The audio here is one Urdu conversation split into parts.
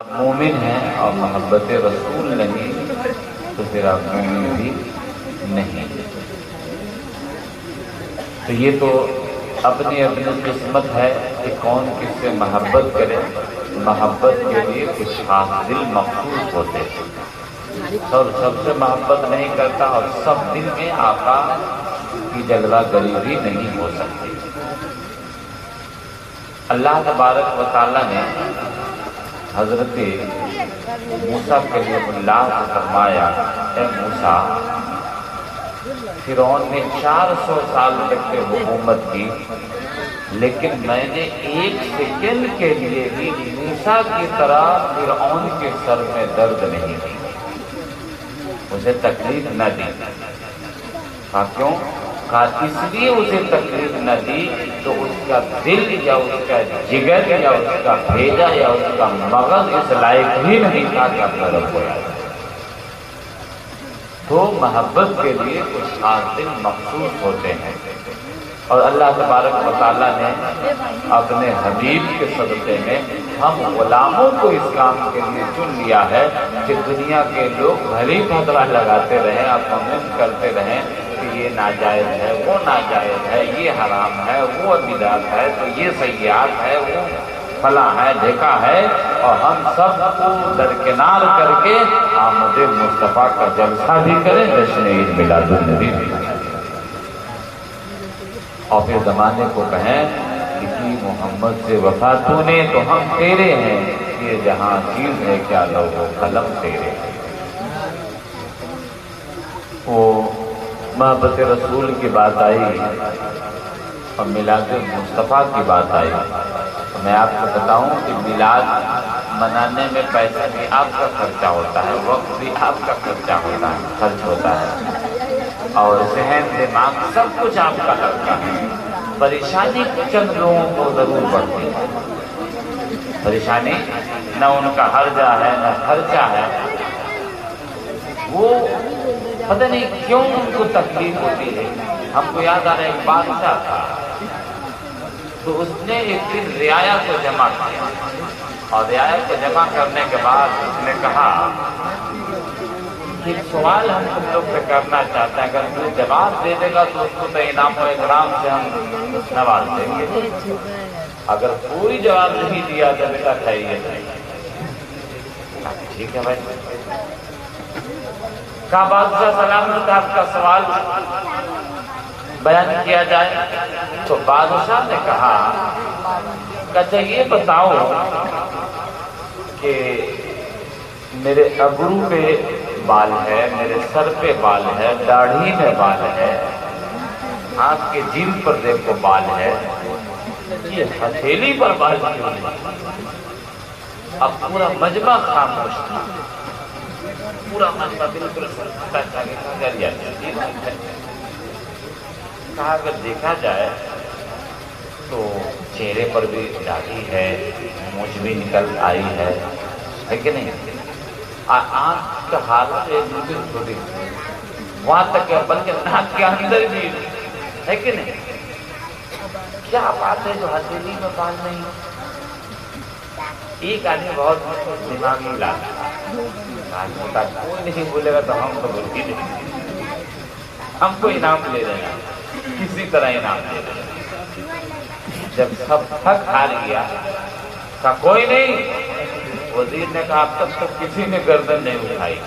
مومن ہیں اور محبت رسول نہیں تو پھر آپ مومن بھی نہیں۔ تو یہ تو اپنی اپنی قسمت ہے کہ کون کس سے محبت کرے۔ محبت کے لیے کچھ خاص دل مخصوص ہوتے ہیں، سب سے محبت نہیں کرتا اور سب دل میں آقا کی جلوہ گری بھی نہیں ہو سکتی۔ اللہ تبارک و تعالیٰ نے حضرت موسیٰ کلیم اللہ سے فرمایا، اے موسیٰ، فرعون نے 400 سال تک کے حکومت کی، لیکن میں نے ایک سیکنڈ کے لیے بھی موسیٰ کی طرح فرعون کے سر میں درد نہیں دی، اسے تکلیف نہ دی۔ کہا کیوں؟ کہا اس لیے اسے تکلیف نہ دی تو اس کا دل یا اس کا جگر یا اس کا بھیجا یا اس کا مغز اس لائق ہی نہیں تھا کہ اپنا رب کو یاد کرے۔ تو محبت کے لیے کچھ خاص دل مخصوص ہوتے ہیں، اور اللہ تبارک و تعالیٰ نے اپنے حبیب کے صدقے میں ہم غلاموں کو اس کام کے لیے چن لیا ہے کہ دنیا کے لوگ بھلی فتویٰ لگاتے رہیں، آپ کمنٹ کرتے رہیں کہ یہ ناجائز ہے، وہ ناجائز ہے، یہ حرام ہے، وہ بدعت ہے، تو یہ سیئات ہے، وہ فلاں ہے، ڈھیکا ہے، اور ہم سب کو درکنار کر کے آمد مصطفیٰ کا جلسہ بھی کریں، جشن عید میلاد النبی بھی کریں، اور پھر زمانے کو کہیں کہ محمد سے وفا تو نے تو ہم تیرے ہیں، یہ جہاں چیز ہے کیا لوگو قلم تیرے۔ وہ محبت رسول کی بات آئی اور میلاد مصطفیٰ کی بات آئی، تو میں آپ کو بتاؤں کہ میلاد منانے میں پیسہ بھی آپ کا خرچہ ہوتا ہے، وقت بھی آپ کا خرچ ہوتا ہے، اور ذہن دماغ سب کچھ آپ کا لگتا ہے۔ پریشانی چند لوگوں کو ضرور پڑتی ہے، پریشانی نہ ان کا حرجہ ہے نہ خرچہ ہے، وہ پتہ نہیں کیوں ان کو تکلیف ہوتی ہے۔ ہم کو یاد آ رہا ہے ایک بادشاہ تھا، تو اس نے ایک دن رعایا کو جمع کیا، اور رعایا کو جمع کرنے کے بعد اس نے کہا کہ ایک سوال ہم تم لوگ سے کرنا چاہتے ہیں، اگر کوئی جواب دے دے گا تو اس کو تو انعام و اکرام سے ہم نواز دیں گے، اگر کوئی جواب نہیں دیا تو بیٹا خیریت نہیں۔ ٹھیک ہے بھائی، کہا بادشاہ سلامت آپ کا سوال بیان کیا جائے۔ تو بادشاہ نے کہا کہ اچھا یہ بتاؤ کہ میرے ابرو پہ بال ہے، میرے سر پہ بال ہے، داڑھی میں بال ہے، ہاتھ کے جیب پر دیکھو بال ہے، یہ ہتھیلی پر بال کیوں نہیں؟ اب پورا مجمع خاموش تھا، پورا مجمع بالکل کہا اگر دیکھا جائے تو چہرے پر بھی داڑھی ہے، مونچھ بھی نکل آئی ہے کہ نہیں، آنکھ کا حالت ایک بالکل چھوٹی وہاں تک ہے، بلکہ ناک کے اندر بھی ہے کہ نہیں، کیا بات ہے جو ہتھیلی میں بال نہیں؟ ایک آدمی بہت دماغی لاتا، کوئی نہیں بولے گا تو ہم تو بولتی نہیں، ہم کو انعام لے دینا، کسی طرح انعام لے دینا۔ جب سب تھک ہار گیا کہا کوئی نہیں، وزیر نے کہا اب تک تو کسی نے گردن نہیں اٹھائی،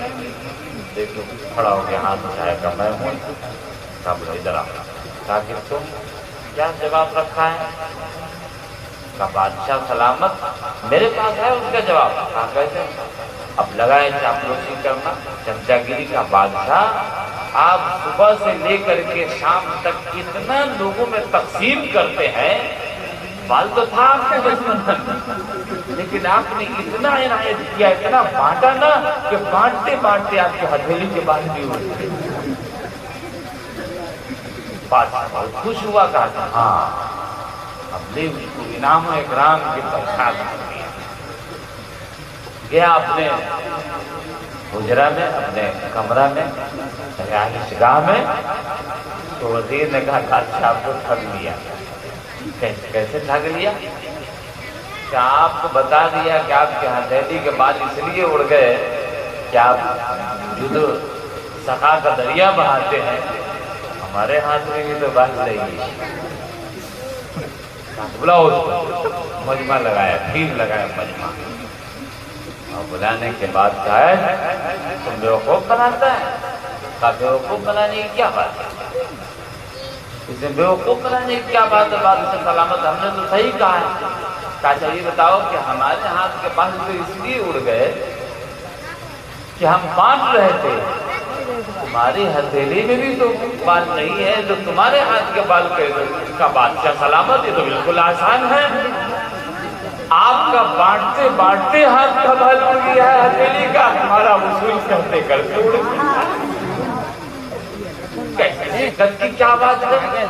دیکھو کھڑا ہو کے ہاتھ اٹھایا کہ میں ہوں، کہا بولو ادھر آ، کہا کہ تم کیا جواب رکھا ہے؟ کہا بادشاہ سلامت میرے پاس ہے اس کا جواب۔ کہا کیسے؟ اب لگائے چاپلوسی کرنا، چمچا گیری کا۔ بادشاہ آپ صبح سے لے کر کے شام تک اتنا لوگوں میں تقسیم کرتے ہیں، بال تو تھا آپ کے بچپن میں، لیکن آپ نے اتنا عنایت کیا، اتنا بانٹا نا کہ بانٹتے بانٹتے آپ کی ہتھیلی کے بال بھی اڑ گئے۔ بادشاہ بہت خوش ہوا، کہا ہاں اب لے اس کو انعام و اکرام کی بچھاڑ دیا۔ گیا اپنے حجرہ میں، اپنے کمرہ میں، رہائش گاہ میں، تو وزیر نے کہا بادشاہ آپ کو ٹھگ لیا۔ کیسے ٹھگ لیا؟ کیا آپ کو بتا دیا کہ آپ کے ہتھیلی کے بال اس لیے اڑ گئے کہ آپ جو سخا کا دریا بہاتے ہیں، ہمارے ہاتھ میں بھی تو بہہ رہی ہے۔ بلا اس کو مجمع لگایا، پھیر لگایا مجمع، اور بلانے کے بعد کہا ہے تم بیوقوف بناتا ہے؟ کہا بیوقوف بنانے کی کیا بات ہے؟ اسے بیوقوف بنانے کی کیا بات ہے؟ بات سے سلامت، ہم نے تو صحیح کہا ہے۔ کہا چاہیے بتاؤ کہ ہمارے ہاتھ کے بال تو اس لیے اڑ گئے کہ ہم بانٹ رہے تھے، تمہاری ہتھیلی میں بھی تو بال نہیں ہے جو تمہارے ہاتھ کے بال کا بادشاہ سلامت، یہ تو بالکل آسان ہے۔ آپ کا بانٹتے بانٹتے ہاتھ کا بال اڑ گیا ہے ہتھیلی کا، ہمارا وصول کرتے کرتے اڑ گیا۔ دقت کی کیا بات ہے؟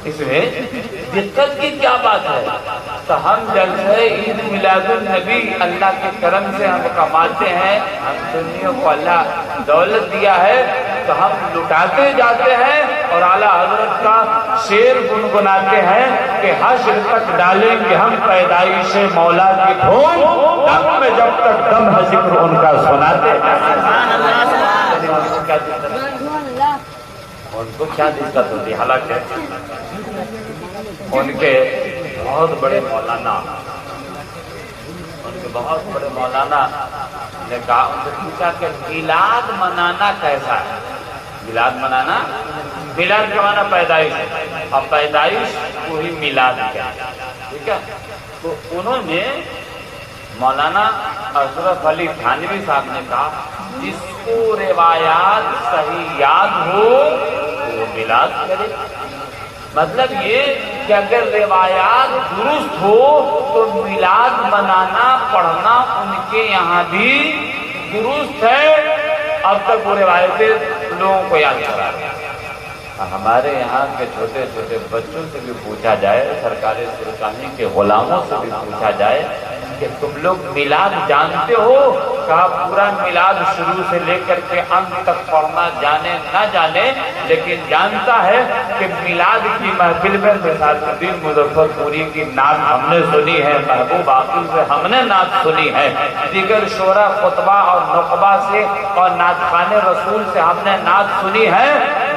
اس میں دقت کی کیا بات ہے؟ تو ہم جلسہ عید میلاد النبی اللہ کے کرم سے ہم کماتے ہیں، ہم دنیا کو اللہ دولت دیا ہے تو ہم لٹاتے جاتے ہیں، اور اعلیٰ حضرت کا شعر گنگناتے ہیں کہ حشر تک ڈالیں گے ہم پیدائش مولا کی دھوم، دم میں جب تک دم ہے ذکر ان کا سناتے ہیں۔ ان کو کیا دقت ہوتی؟ حالانکہ ان کے بہت بڑے مولانا نے کہا، ان سے پوچھا کہ میلاد منانا کیسا ہے؟ میلاد منانا، میلاد کا معنی پیدائش ہے، اور پیدائش وہی میلاد کیا ہے، ٹھیک ہے؟ تو انہوں نے مولانا اشرف علی تھانوی صاحب نے کہا جس کو روایات صحیح یاد ہو وہ میلاد کرے۔ مطلب یہ کہ اگر روایات درست ہو تو میلاد منانا پڑھنا ان کے یہاں بھی درست ہے۔ اب تک وہ روایتیں لوگوں کو یاد کرا رہے ہیں۔ ہمارے یہاں کے چھوٹے چھوٹے بچوں سے بھی پوچھا جائے، سرکار سرکانی کے غلاموں سے بھی پوچھا جائے کہ تم لوگ میلاد جانتے ہو؟ کہا پورا میلاد شروع سے لے کر کے انت تک پڑھنا جانے نہ جانے، لیکن جانتا ہے کہ میلاد کی محفل میں مثال الدین مظفر پوری کی نعت ہم نے سنی ہے، محبوب عاقل سے ہم نے نعت سنی ہے، دیگر شعرا خطبہ اور نقبہ سے اور نعت خوان رسول سے ہم نے نعت سنی ہے۔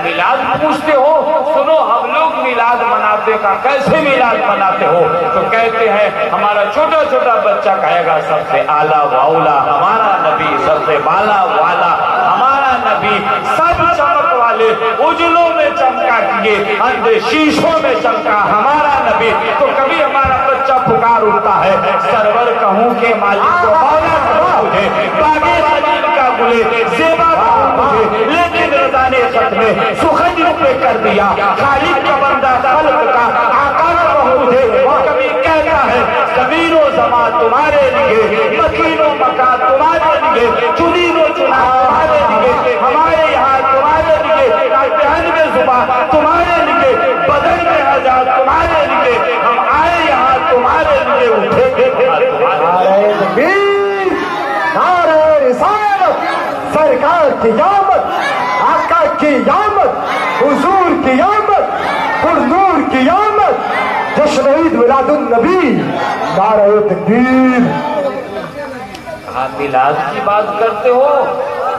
میلاد پوچھتے ہو، سنو ہم لوگ میلاد مناتے کا کیسے میلاد مناتے ہو؟ تو کہتے ہیں ہمارا چھوٹا چھوٹا بچہ کہے گا سب سے اعلیٰ واولا ہمارا نبی، سب سے بالا والا ہمارا نبی، سب چمک والے اجلوں میں چمکا کیے اندھے شیشوں میں چمکا ہمارا نبی۔ تو کبھی ہمارا بچہ پکار اٹھتا ہے سرور کہوں کہ مالک کو مولا کہو مجھے، باغی راجین کا گلے زیبا کہو مجھے، لیکن رضا نے خط میں سخن پہ کر دیا خالق کا بندہ خلق کا آقا کہو مجھے۔ وہ کبھی کہتا ہے زمین و زمان تمہارے لیے، مکین و مکان تمہارے لیے، چنین و چنا تمہارے لیے، ہمارے یہاں تمہارے لیے، پہن میں زبان تمہارے لیے، بدن میں ہزار تمہارے لیے، ہم آئے یہاں تمہارے لیے، اٹھے نعرہ تکبیر، نعرہ رسالت، سرکار کی آمد، آقا کی آمد، حضور کی آمد، پر نور کی آمد، جشن عید میلاد النبی، نعرہ تکبیر۔ کہاں میلاد کی بات کرتے ہو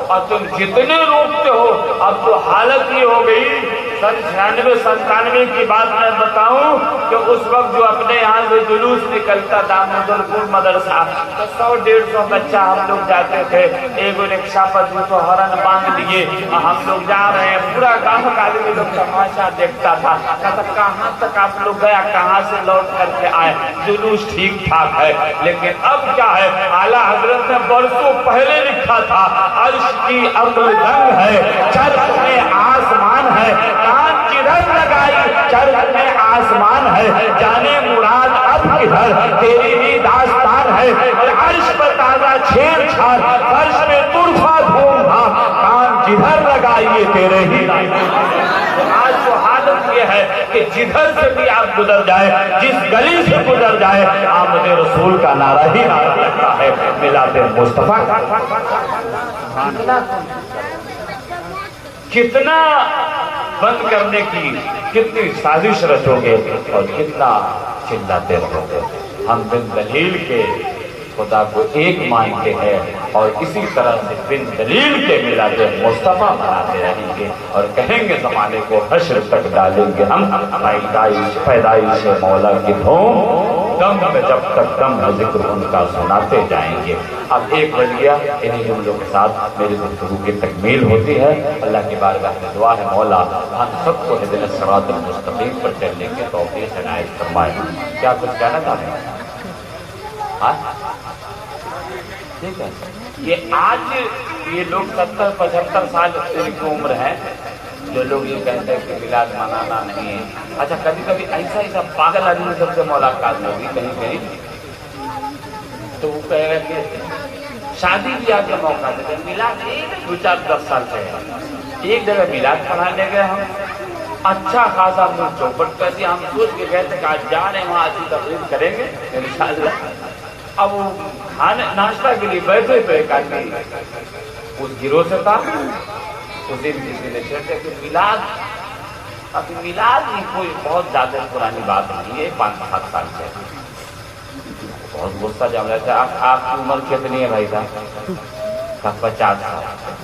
اور تم جتنے روکتے ہو؟ اب تو حالت یہ ہو گئی، 96-97 کی بات میں بتاؤں کہ اس وقت جو اپنے یہاں سے جلوس نکلتا تھا مدرپور مدرسہ، تو 100-150 بچہ ہم لوگ جاتے تھے، ایک رکشا پر 200 ہرن باندھ لیے، ہم لوگ جا رہے ہیں، پورا گاؤں آدمی لوگ تماشا دیکھتا تھا، کہتا کہاں تک آپ لوگ گیا، کہاں سے لوٹ کر کے آئے، جلوس ٹھیک ٹھاک ہے۔ لیکن اب کیا ہے، اعلیٰ حضرت نے برسوں پہلے لکھا تھا عرش کی عقل دنگ ہے، چرخ میں آسمان ہے، کان کدھر لگائی چرخ میں آسمان ہے، جانے مراد اب کدھر تیری بھی داستان ہے، اور عرش پر تازہ چھیڑ چھاڑ، فرش میں طرفہ دھوم دھام، کان جدھر لگائیے تیرے ہی۔ آج تو حالت یہ ہے کہ جدھر سے بھی آپ گزر جائے، جس گلی سے گزر جائے، آمد رسول کا نعرہ ہی نعرہ لگتا ہے، میلاد مصطفیٰ۔ کتنا بند کرنے کی کتنی سازش رچو گے اور کتنا چلاتے رہو گے۔ ہم بن دلیل کے خدا کو ایک مانتے ہیں اور اسی طرح سے بن دلیل کے میلاد مصطفیٰ مناتے رہیں گے اور کہیں گے زمانے کو حشر تک ڈالیں گے ہم پیدائش مولا کی دھوم دم میں جب تک دم ہے ذکر ان کا سناتے جائیں گے۔ اب ایک بجیا انہیں جملوں کے ساتھ میری گفتگو کی تکمیل ہوتی ہے۔ اللہ کی بارگاہ میں دعا ہے مولا ہم سب کو اہدنا الصراط المستقیم پر چلنے کی توفیق عنایت فرمائے۔ کیا کچھ کہنا چاہتے ہیں؟ ٹھیک ہے، یہ آج یہ لوگ 70-75 سال کی عمر ہے جو لوگ یہ کہتے ہیں کہ میلاد منانا نہیں ہے۔ اچھا کبھی کبھی ایسا پاگل آدمی سب سے ملاقات ہوگی کہیں کہیں تو وہ کہے گا کہ شادی بیاہ کا موقع دے میلاد 2-4-10 سال سے ہے، ایک جگہ میلاد پڑھانے گئے ہم، اچھا خاصا ہم نے چوپٹ کر دیا، ہم سوچ کے کہتے ہیں کہ آج جا رہے ہیں وہاں اچھی تقریب کریں گے انشاءاللہ۔ اب وہ کھانے ناشتہ کے لیے بیٹھے تو ایک آدمی اس گروہ سے تھا، اس دن کسی نے چھیڑتے کہ میلاد، ابھی میلاد ہی کوئی بہت زیادہ پرانی بات نہیں ہے، 5-7 سال سے۔ بہت غصہ جم رہا تھا، آپ کی عمر کتنی ہے بھائی صاحب؟ 50 سال۔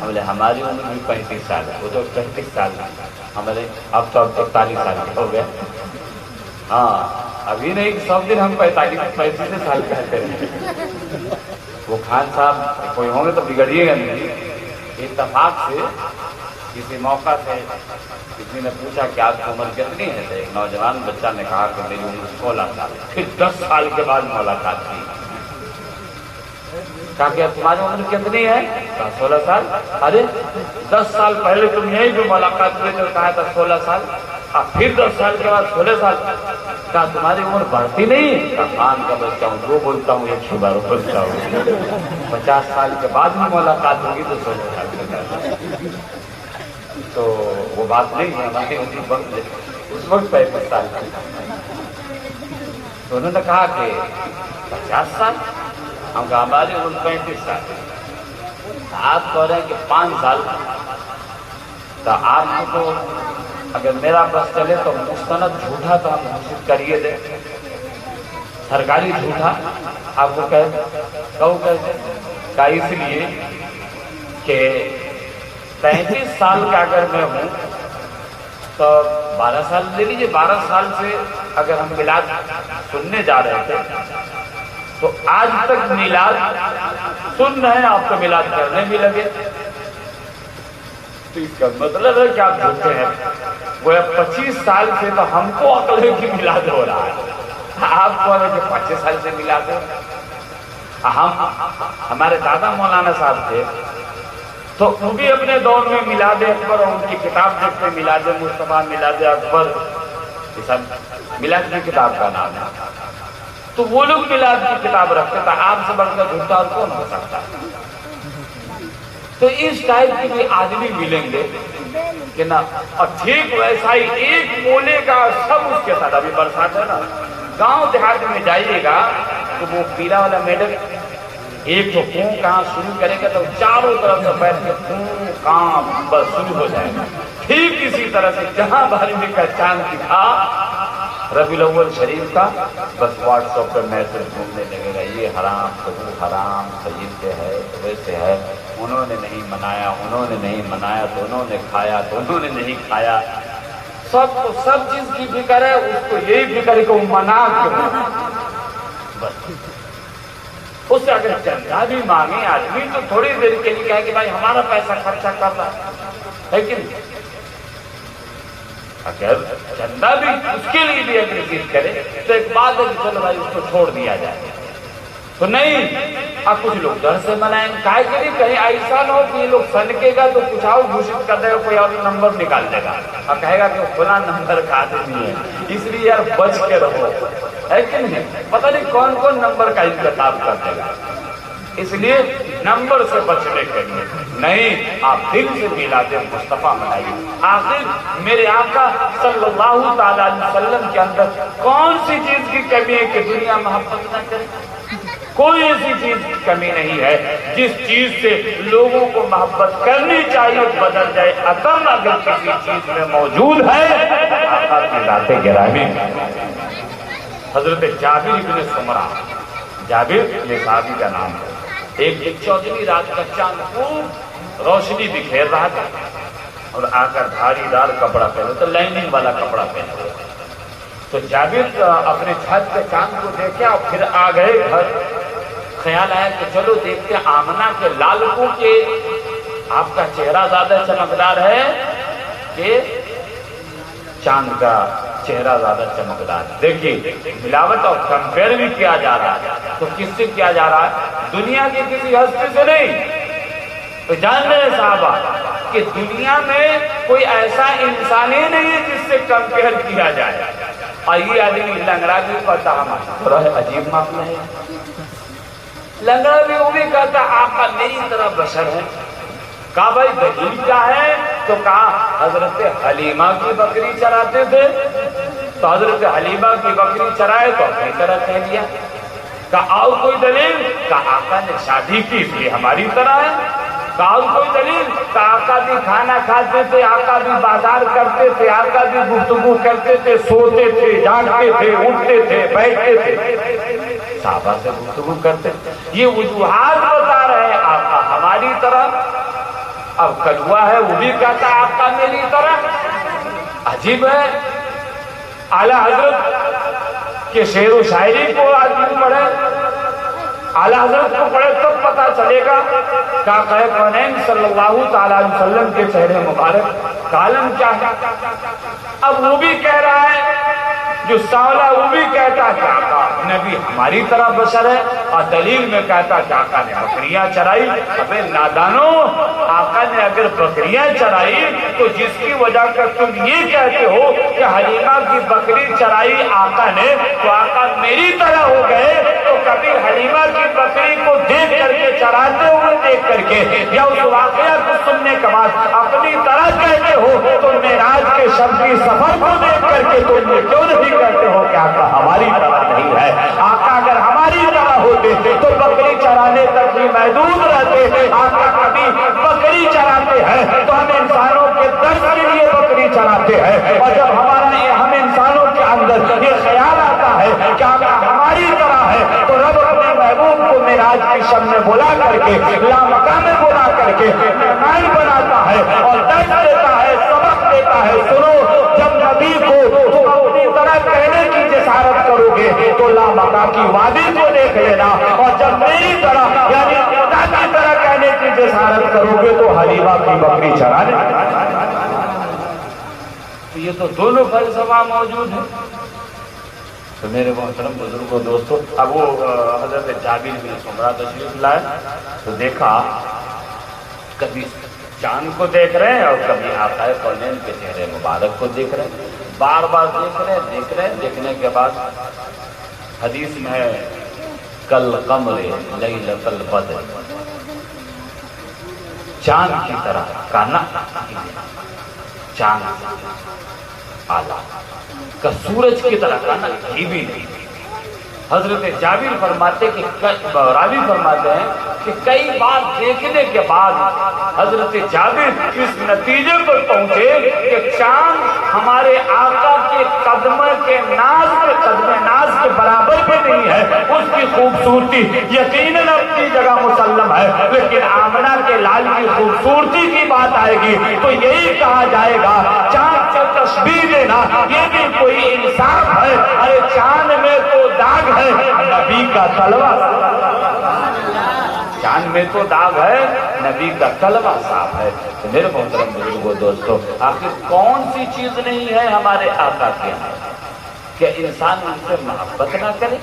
ہم نے ہماری عمر بھی 35 سال ہے، وہ تو 35 سال ہے ہمارے، اب تو 41 سال ہو گیا۔ ہاں ابھی نہیں، سب دن ہم 45 سال کہتے ہیں۔ وہ خان صاحب کوئی ہوں گے تو بگڑیے گا نہیں۔ اتفاق سے کسی موقع سے کسی نے پوچھا کہ آپ کی عمر کتنی ہے، تو ایک نوجوان بچہ نے کہا کہ میری عمر 16 سال۔ پھر 10 سال کے بعد ملاقات کی، کہا کہ تمہاری عمر کتنی ہے؟ کہا 16 سال۔ ارے 10 سال پہلے تم یہی جو ملاقات ہوئے تو کہا تھا 16 سال، پھر 10 سال کے بعد 16 سال۔ کہا تمہاری عمر بڑھتی نہیں؟ کہا خان کا بچہ ہوں، جو بولتا ہوں 100 بار بولتا ہوں۔ 50 سال کے بعد بھی ملاقات ہوگی تو 16 سال کے بعد، تو وہ بات نہیں ہے ہماری اس وقت 35 سال کی۔ تو انہوں نے کہا کہ 50 سال، ہم کہا ہماری عمر 35 سال۔ آپ کہہ رہے ہیں کہ 5 سال، تو آپ کو تو اگر میرا بس چلے تو مستند جھوٹا تو ہم گھوشت کریے دیں، سرکاری جھوٹا آپ کو کہو کیسے؟ کہا اس لیے کہ 35 سال کا اگر میں ہوں تو 12 سال لے لیجیے، 12 سال سے اگر ہم میلاد سننے جا رہے تھے تو آج تک میلاد سن رہے ہیں، آپ کو میلاد کرنے بھی لگے، تو اس کا مطلب ہے کہ آپ جھوٹے ہیں۔ وہ 25 سال سے تو ہم کو عقل ہے کہ میلاد ہو رہا ہے، آپ کو کہ 25 سال سے میلاد ہے۔ ہمارے دادا مولانا صاحب تھے تو وہ بھی اپنے دور میں میلاد اکبر اور ان کی کتاب دیکھتے، میلاد مصطفیٰ، میلاد اکبر، یہ سب میلاد کی کتاب کا نام ہے، تو وہ لوگ میلاد کی کتاب رکھتے تھا۔ آپ سے بڑھ کر جھوٹا اور کون ہو سکتا ہے؟ تو اس ٹائپ کے بھی آدمی ملیں گے کہ نا، اور ٹھیک ویسا ہی ایک مولے کا سب اس کے ساتھ۔ ابھی برسات ہے نا، گاؤں دیہات میں جائیے گا تو وہ پیلا والا میڈل ایک تو خون کہاں شروع کرے گا تو چاروں طرف سے بیٹھ کے خون کام بس شروع ہو جائے گا۔ ٹھیک اسی طرح سے جہاں بارہویں کا چاند دکھا ربیع الاول شریف کا، بس واٹس ایپ پہ میسج گھومنے لگے گا، یہ حرام تو وہ حرام، سید سے ہے تو ویسے ہے، انہوں نے نہیں منایا، انہوں نے نہیں منایا تو انہوں نے کھایا تو انہوں نے نہیں کھایا۔ سب کو سب چیز کی فکر ہے، اس کو یہی فکر ہے کہ وہ منا کیوں، بس اس سے اگر چندہ بھی مانگے آدمی تو تھوڑی دیر کے لیے کہے کہ بھائی ہمارا پیسہ خرچہ کر رہا ہے کہ نہیں؟ اگر چندہ بھی اس کے لیے بھی اگر ذکر کرے تو ایک بات ہے کہ چلو بھائی اس کو چھوڑ دیا جائے، تو نہیں۔ اب کچھ لوگ ڈر سے منائیں، کہے کہ کہیں ایسا نہ ہو کہ یہ لوگ سنکے گا تو کچھ اور گھوشت کر دے گا، کوئی اور نمبر نکال دے گا اور کہے گا کہ فلاں نمبر کا آدمی ہے، اس لیے یار بچ کے رہو، ہے کہ نہیں؟ پتہ نہیں کون کون نمبر کا انتخاب کر دے گا، اس لیے نمبر سے بچنے کے لیے نہیں، آپ دل سے میلاد مصطفیٰ منائیے۔ آخر میرے آقا صلی اللہ تعالیٰ علیہ وسلم کے اندر کون سی چیز کی کمی ہے کہ دنیا محبت نہ کرے؟ کوئی ایسی چیز کی کمی نہیں ہے جس چیز سے لوگوں کو محبت کرنی چاہیے بدل جائے۔ عدم اگر کسی چیز میں موجود ہے آقا کی ذات گرامی حضرت جابر بن سمرہ، جابر یہ صحابی کا نام ہے، ایک 14ویں رات کا چاند خوب روشنی بکھیر رہا تھا اور آ کر بھاری دار کپڑا پہنا تو لائننگ والا کپڑا پہنا ہوا، تو جابر اپنے چھت پہ چاند کو دیکھا اور پھر آ گئے گھر۔ خیال آیا کہ چلو دیکھتے آمنہ کے لالکوں کے آپ کا چہرہ زیادہ چمکدار ہے کہ چاند کا چہرہ زیادہ چمکدار ہے۔ دیکھیے ملاوٹ اور کمپیئر بھی کیا جا رہا ہے، تو کس سے کیا جا رہا ہے؟ دنیا کی کسی ہستی سے نہیں۔ تو جان رہے صحابہ کہ دنیا میں کوئی ایسا انسان ہی نہیں ہے جس سے کمپیئر کیا جائے، اور یہ آدمی لنگڑا بھی پتا ہمارا عجیب معاملہ ہے، لنگڑا بھی وہ بھی کہتا آقا میری طرح بشر ہے۔ کہا بھائی دلیل کیا ہے؟ تو کہا حضرت حلیمہ کی بکری چراتے تھے، تو حضرت حلیمہ کی بکری چرائے تو اپنی طرح کہہ دیا۔ کہا اور کوئی دلیل؟ کہا آقا نے شادی کی اس لیے ہماری طرح ہے۔ کہا اور کوئی دلیل؟ کہا آقا بھی کھانا کھاتے تھے، آقا بھی بازار کرتے تھے، آقا بھی گفتگو کرتے تھے، سوتے تھے، جاگتے تھے، اٹھتے تھے، بیٹھتے تھے، صحابہ سے گفتگو کرتے تھے۔ یہ وجوہات بتا رہے ہیں آقا ہماری طرح۔ اب کلوا ہے وہ بھی کہتا آقا میری طرح، عجیب ہے۔ اعلیٰ حضرت کے شعر و شاعری کو آدمی پڑھے، اعلیٰ حضرت کو پڑھے تب پتا چلے گا کہ آقا کونین صلی اللہ تعالیٰ علیہ وسلم کے چہرے مبارک کا عالم کیا ہے۔ اب وہ بھی کہہ رہا ہے جو ساولا، وہ بھی کہتا کہ آقا نبی ہماری طرح بشر ہے، اور دلیل میں کہتا کہ آقا نے بکریاں چرائی۔ ابے نادانو، آقا نے اگر بکریاں چرائی تو جس کی وجہ کر تم یہ کہتے ہو کہ حلیمہ کی بکری چرائی آقا نے، تو آقا میری طرح ہو گئے، تو کبھی حلیمہ کی بکری کو دیکھ کر کے چراتے ہوئے دیکھ کر کے یا اس واقعہ کو سننے کے بعد اپنی طرح کہتے ہو، تو معراج کے شب کی سفر کو دیکھ کر کے تم یہ کیوں نہیں کہتے ہو کہ آقا ہماری طرح نہیں ہے؟ آقا اگر ہماری طرح ہوتے تو بکری چرانے تک ہی محدود رہتے۔ آقا کبھی بکری چراتے ہیں تو ہم انسانوں کے درد کے لیے بکری چراتے ہیں، اور جب ہم انسانوں کے اندر یہ خیال آتا ہے کہ آقا ہماری طرح ہے، تو رب اپنے محبوب کو معراج کی شب میں بلا کر کے، لامکان میں بلا کر کے مہمان بناتا ہے اور درد دیتا ہے، سبق دیتا ہے۔ سنو، جب نبی کو تم اپنی طرح کہنے کی جسارت کرو گے تو لامکا کی وادی کو دیکھ لینا، اور جب میری طرح یعنی خدا کی طرح کہنے کی جسارت کرو گے تو حلیمہ کی بکری چرانے۔ یہ تو دونوں فلسفہ موجود ہیں۔ تو میرے محترم بزرگوں دوستوں، اب وہ حضرت جابر بن سمرہ تشریف لائے تو دیکھا کبھی چاند کو دیکھ رہے ہیں اور کبھی آقا کونین کے چہرے مبارک کو دیکھ رہے ہیں، بار بار دیکھ رہے ہیں۔ دیکھنے کے بعد حدیث میں ہے کل قمر لیلۃ البدر، چاند کی طرح کانا، چاند آلہ کا سورج کی طرح کانا ہی بھی نہیں۔ حضرت جابر فرماتے کہ راوی فرماتے ہیں کہ کئی بار دیکھنے کے بعد حضرت جابر اس نتیجے پر پہنچے کہ چاند ہمارے آقا کے قدم ناز کے برابر بھی نہیں ہے۔ اس کی خوبصورتی یقیناً اپنی جگہ مسلم ہے، لیکن آمنہ کے لال کی خوبصورتی کی بات آئے گی تو یہی کہا جائے گا چاند سے تشبیہ دینا یہ بھی کوئی انصاف ہے۔ ارے چاند میں تو داغ ہے، نبی کا تلوہ، چاند میں تو داغ ہے، نبی کا تلوہ صاف ہے۔ تو میرے محترم بزرگوں دوستوں، آخر کون سی چیز نہیں ہے ہمارے آقا کے یہاں کہ انسان ان سے محبت نہ کرے؟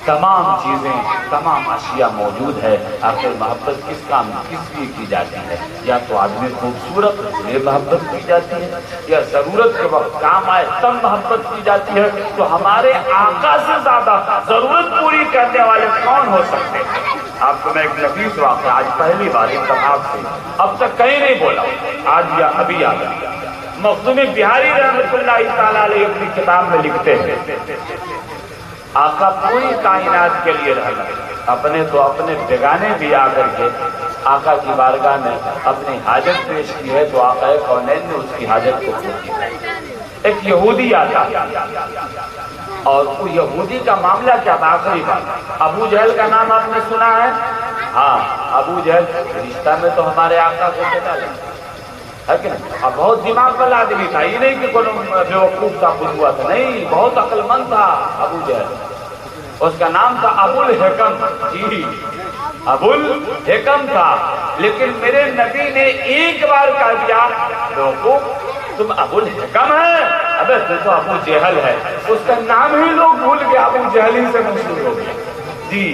تمام چیزیں، تمام اشیاء موجود ہے۔ آخر محبت کس کام کس لیے کی جاتی ہے؟ یا تو آدمی خوبصورت اس لیے محبت کی جاتی ہے، یا ضرورت کے وقت کام آئے تب محبت کی جاتی ہے۔ تو ہمارے آقا سے زیادہ ضرورت پوری کرنے والے کون ہو سکتے ہیں؟ آپ کو میں ایک نفیس واقعہ آج پہلی بار اتفاق سے، اب تک کہیں نہیں بولا، آج یا ابھی یاد ہے۔ مخدوم بہاری رحمۃ اللہ تعالیٰ علیہ اپنی کتاب میں لکھتے ہیں آقا پوری کائنات کے لیے رہنا، اپنے تو اپنے بیگانے بھی آ کر کے آقا کی بارگاہ میں اپنی حاجت پیش کی ہے تو آقا کونین نے اس کی حاجت کو پوری کی۔ ایک یہودی آتا اور وہ یہودی کا معاملہ کیا تھا؟ آخری بات، ابو جہل کا نام آپ نے سنا ہے؟ ہاں، ابو جہل رشتہ میں تو ہمارے آقا کو بیٹا ہے کہ نہیں؟ اب بہت دماغ والا آدمی تھا، یہ نہیں کہ کوئی بیوقوف تھا، خود ہوا تھا، نہیں، بہت عقل مند تھا ابو جہل۔ اس کا نام تھا ابو الحکم، جی ابو الحکم تھا۔ لیکن میرے نبی نے ایک بار کہہ دیا بیوقوف تم ابو الحکم ہے، ابے تو ابو جہل ہے۔ اس کا نام ہی لوگ بھول گئے، ابو جہل ہی سے مشہور ہو گیا۔ جی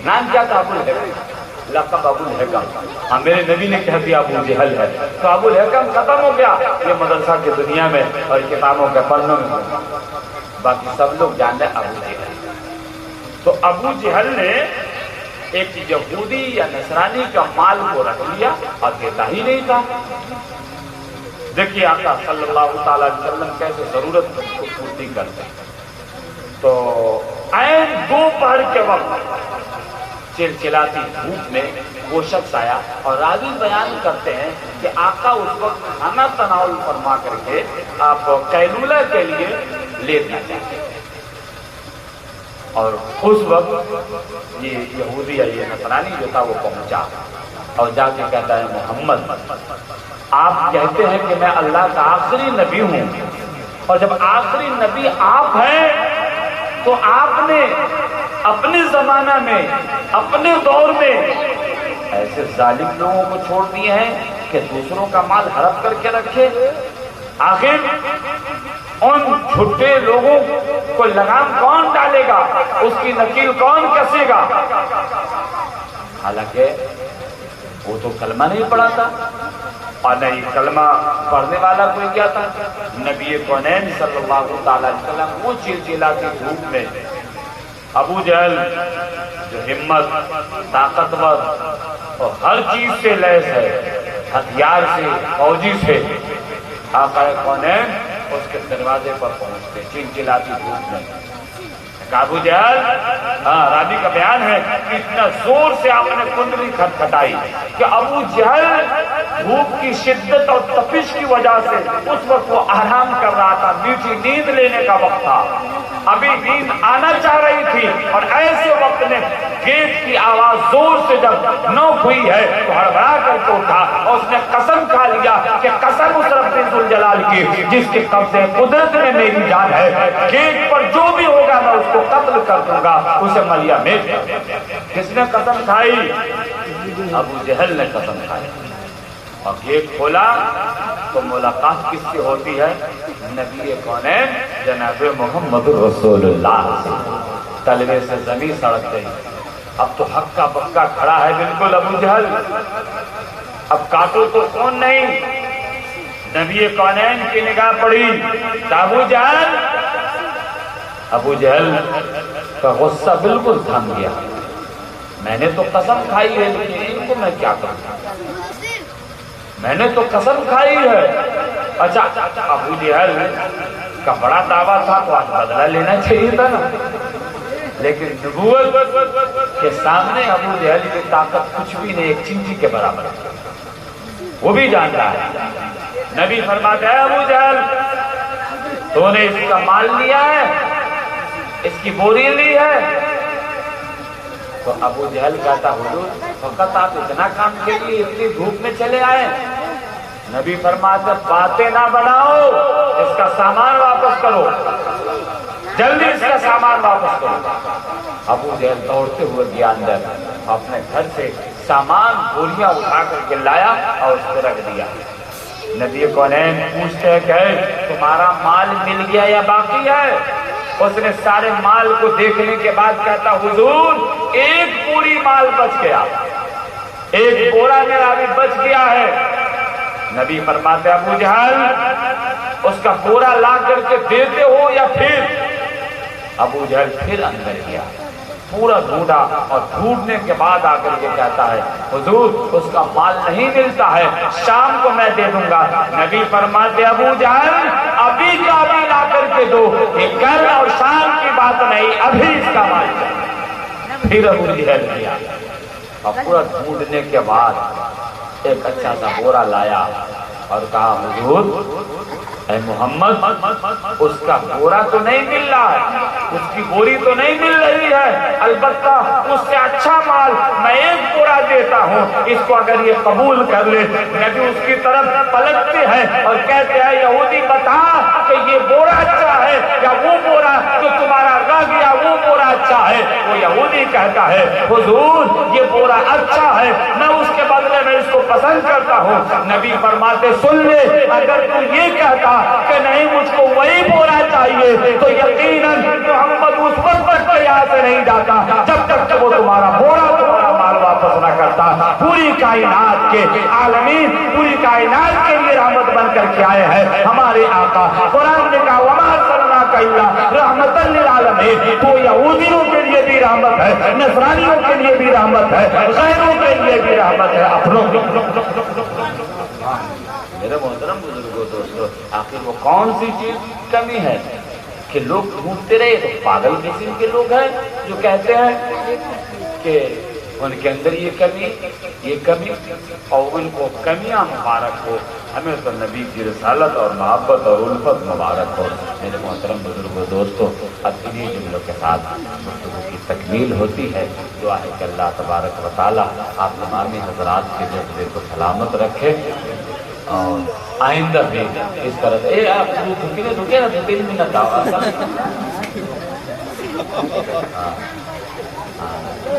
نام کیا تھا؟ ابو الحکم، لقب ابو الحکم۔ ہاں میرے نبی نے کہہ دیا ابو جہل ہے تو ابو الحکم ختم ہو گیا۔ یہ مدرسہ کی دنیا میں اور کتابوں کے پڑھنے میں، باقی سب لوگ جان رہے ابو جہل۔ تو ابو جہل نے ایک یہودی یا نصرانی کا مال کو رکھ لیا اور دیتا ہی نہیں تھا۔ دیکھیے آقا صلی اللہ تعالی علیہ وسلم کیسے ضرورت کو پورتی کرتے ہیں۔ تو عین دوپہر کے وقت چلچلاتی دھوپ میں وہ شخص آیا، اور راوی بیان کرتے ہیں کہ آقا اس وقت کھانا تناول فرما کر کے آپ قیلولہ کے لیے لیٹنا چاہتے ہیں، اور اس وقت یہ یہودی یا یہ نصرانی جو تھا وہ پہنچا اور جا کے کہتا ہے محمد آپ کہتے ہیں کہ میں اللہ کا آخری نبی ہوں، اور جب آخری نبی آپ ہیں تو آپ نے اپنے زمانہ میں اپنے دور میں ایسے ظالم لوگوں کو چھوڑ دیے ہیں کہ دوسروں کا مال ہڑپ کر کے رکھے۔ آخر ان جھوٹے لوگوں کو لگام کون ڈالے گا، اس کی نکیل کون کسے گا؟ حالانکہ وہ تو کلمہ نہیں پڑھا تھا، اور نہیں کلمہ پڑھنے والا کوئی کیا تھا؟ نبی کونین صلی اللہ تعالی علیہ وسلم۔ وہ چلچلاتی دھوپ میں ابو جہل جو ہمت، طاقتور اور ہر چیز سے لیس ہے، ہتھیار سے، فوجی سے، آقا کونین اس کے دروازے پر پہنچتے چلچلاتی دھوپ میں۔ ابو جہل، ہاں راوی کا بیان ہے کہ اتنا زور سے آپ نے کنڈلی کھٹکھٹائی کہ ابو جہل دھوپ کی شدت اور تپش کی وجہ سے اس وقت وہ آرام کر رہا تھا، میٹھی نیند لینے کا وقت تھا، ابھی نیند آنا چاہ رہی تھی، اور ایسے وقت میں گیٹ کی آواز زور سے جب نوک ہوئی ہے تو ہڑبڑا کر کے اٹھا، اور اس نے قسم کھا لیا کہ قسم اس رب ذوالجلال کی جس کے قبضے قدرت میں میری جان ہے، گیٹ پر جو بھی ہوگا میں اس کو قتل کر دوں گا، اسے ملیا میں۔ کس نے قسم کھائی؟ ابو جہل نے قسم کھائی، اور گیٹ کھولا تو ملاقات کس سے ہوتی ہے؟ نبی کونین جناب محمد رسول اللہ۔ تلوے سے زمین سڑک گئی، اب تو حق کا پکا کھڑا ہے بالکل ابو جہل، اب کاٹو تو کون نہیں۔ نبی کونین کی نگاہ پڑی تو ابو جہل کا غصہ بالکل تھم گیا۔ میں نے تو قسم کھائی ہے، لیکن ان کو میں کیا کروں؟ میں نے تو قسم کھائی ہے۔ اچھا ابو جہل کا بڑا دعویٰ تھا تو آج بدلہ لینا چاہیے تھا نا، لیکن نبوت کے سامنے ابو جہل کی طاقت کچھ بھی نہیں، ایک چینٹی کے برابر ہے، وہ بھی جانتا ہے۔ نبی فرماتا ہے ابو جہل تو نے اس کا مال لیا ہے، اس کی بوری لی ہے؟ تو ابو جہل کہتا حضور فقط آپ اتنا کام کے لیے اتنی دھوپ میں چلے آئے؟ نبی فرماتے باتیں نہ بناؤ، اس کا سامان واپس کرو، جلدی اس کا سامان واپس کرو۔ ابو جہل دوڑتے ہوئے گیا اندر، اپنے گھر سے سامان بوریاں اٹھا کر کے لایا اور اس کو رکھ دیا۔ نبی کونین پوچھتے ہیں کہ تمہارا مال مل گیا یا باقی ہے؟ اس نے سارے مال کو دیکھنے کے بعد کہتا حضور ایک پوری مال بچ گیا، ایک بورا میرا بھی بچ گیا ہے۔ نبی فرماتے ابو جہل اس کا بورا لا کر کے دیتے ہو یا پھر؟ ابو جہل پھر اندر گیا، پورا ڈھونڈا اور ڈھونڈنے کے بعد آ کر کے کہتا ہے حضور اس کا مال نہیں ملتا ہے، شام کو میں دے دوں گا۔ نبی فرماتے ابو جہل ابھی کا ابھی لا کر کے دو، یہ کل اور شام کی بات نہیں، ابھی اس کا مال چاہیے۔ پھر ابو جہل گیا اور پورا ڈھونڈنے کے بعد ایک اچھا سا بورا لایا اور کہا حضور اے محمد اس کا بورا تو نہیں مل رہا ہے، اس کی بوری تو نہیں مل رہی ہے، البتہ اس سے اچھا مال میں ایک بورا دیتا ہوں، اس کو اگر یہ قبول کر لے۔ نبی اس کی طرف پلٹتے ہیں اور کہتے ہیں یہودی بتا کہ یہ بورا اچھا ہے یا وہ بورا جو تمہارا رہ گیا وہ بورا اچھا ہے؟ وہ یہودی کہتا ہے حضور یہ بورا اچھا ہے، میں اس کے بدلے میں اس کو پسند کرتا ہوں۔ نبی فرماتے سن لے، اگر تو یہ کہتا کہ نہیں مجھ کو وہی بورا چاہیے تو یقیناً محمد اس وقت تک یہاں سے نہیں جاتا جب تک کہ وہ تمہارا مال واپس نہ کرتا۔ پوری کائنات کے عالمین، پوری کائنات کے لیے رحمت بن کر کے آئے ہیں ہمارے آقا۔ قرآن نے کہا وما ارسلناک الا رحمتا للعالمین، تو یہودیوں کے لیے بھی رحمت ہے، نصرانیوں کے لیے بھی رحمت ہے، غیروں کے لیے بھی رحمت ہے، اپنوں کے میرے محترم بزرگوں دوستو، آخر وہ کون سی چیز کمی ہے کہ لوگ ڈھونڈتے رہے؟ تو پاگل قسم کے لوگ ہیں جو کہتے ہیں کہ ان کے اندر یہ کمی اور ان کو کمیاں مبارک ہو، ہمیں تو نبی کی رسالت اور محبت اور الفت مبارک ہو۔ میرے محترم بزرگوں دوستو، اب انہیں جملوں کے ساتھ گفتگو کی تکمیل ہوتی ہے۔ دعا ہے کہ اللہ تبارک و تعالیٰ آپ تمامی حضرات کے جذبے کو سلامت رکھے اور آئندہ بھی اس طرح سے آپ رکے نا 2-3 منٹ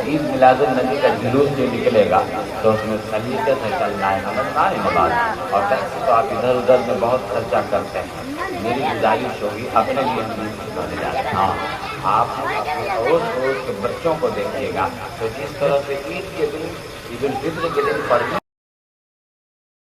عید میلاد النبی کا جلوس جو نکلے گا تو اس میں سلیقے سے چلنا ہے، سمجھنا ہے بات، اور پیسے تو آپ ادھر ادھر میں بہت خرچہ کرتے ہیں۔ میری گزارش ہوگی اپنے لیے ہاں آپ روز روز کے بچوں کو دیکھیے گا تو جس طرح سے عید کے دن عید الفطر کے دن پڑھنے